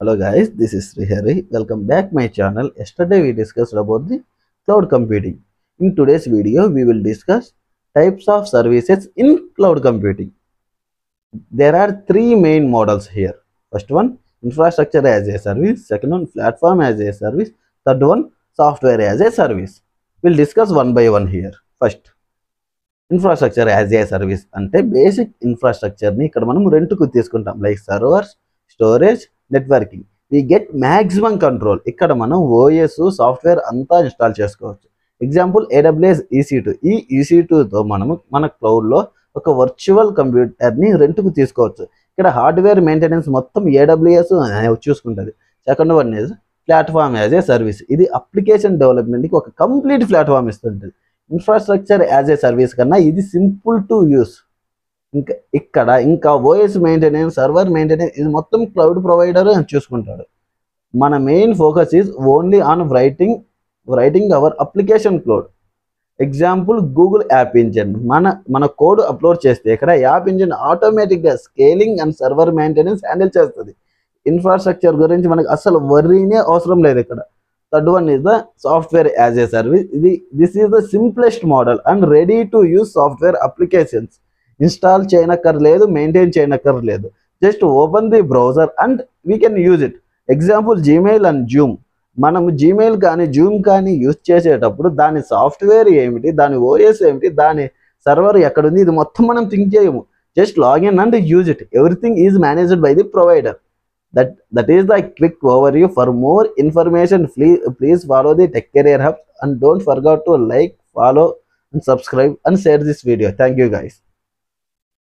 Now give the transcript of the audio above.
Hello guys, this is Srihari. Welcome back my channel. Yesterday we discussed about the cloud computing. In today's video, we will discuss types of services in cloud computing. There are three main models here. First one, infrastructure as a service. Second one, platform as a service. Third one, software as a service. We'll discuss one by one here. First, infrastructure as a service అంటే basic ఇన్ఫ్రాస్ట్రక్చర్ని ఇక్కడ మనం రెంట్కు తీసుకుంటాం. Like servers, storage, networking. We get maximum control. ఇక్కడ మనం OS software అంతా install చేసుకోవచ్చు. Example AWS EC2. ఈ EC2తో మనము మన క్లౌడ్లో ఒక వర్చువల్ కంప్యూటర్ని రెంట్కు తీసుకోవచ్చు. ఇక్కడ హార్డ్వేర్ మెయింటెనెన్స్ మొత్తం AWS చూసుకుంటుంది. Second one is platform as a service. ఇది అప్లికేషన్ డెవలప్మెంట్కి ఒక కంప్లీట్ ప్లాట్ఫామ్ ఇస్తుంటుంది. ఇన్ఫ్రాస్ట్రక్చర్ యాజ్ ఏ సర్వీస్ కన్నా ఇది సింపుల్ టు యూస్. ఇంకా ఓఎస్ మెయింటెనెన్స్, సర్వర్ మెయింటెనెన్స్ ఇది మొత్తం క్లౌడ్ ప్రొవైడర్ చూసుకుంటాడు. మన main focus is only on writing our application cloud. Example Google app engine. మన కోడ్ అప్లోడ్ చేస్తే ఇక్కడ యాప్ ఇంజిన్ ఆటోమేటిక్గా scaling and server maintenance handle చేస్తుంది. ఇన్ఫ్రాస్ట్రక్చర్ గురించి మనకు అసలు వర్రీనే అవసరం లేదు ఇక్కడ. Third one is the software as a service. This is the simplest model and ready to use software applications. Install cheyanakkarledu, maintain cheyanakkarledu. Just open the browser and we can use it. Example Gmail and Zoom. మనం Gmail కానీ Zoom కానీ use చేసేటప్పుడు దాని software ఏమిటి, దాని OS ఏమిటి, దాని server ఎక్కడుంది, ఇది మొత్తం మనం థింక్ చేయము. Just login and use it. Everything is managed by the provider. That is the quick overview. For more information, please follow the Tech Career Hub and don't forget to like, follow and subscribe and share this video. Thank you guys.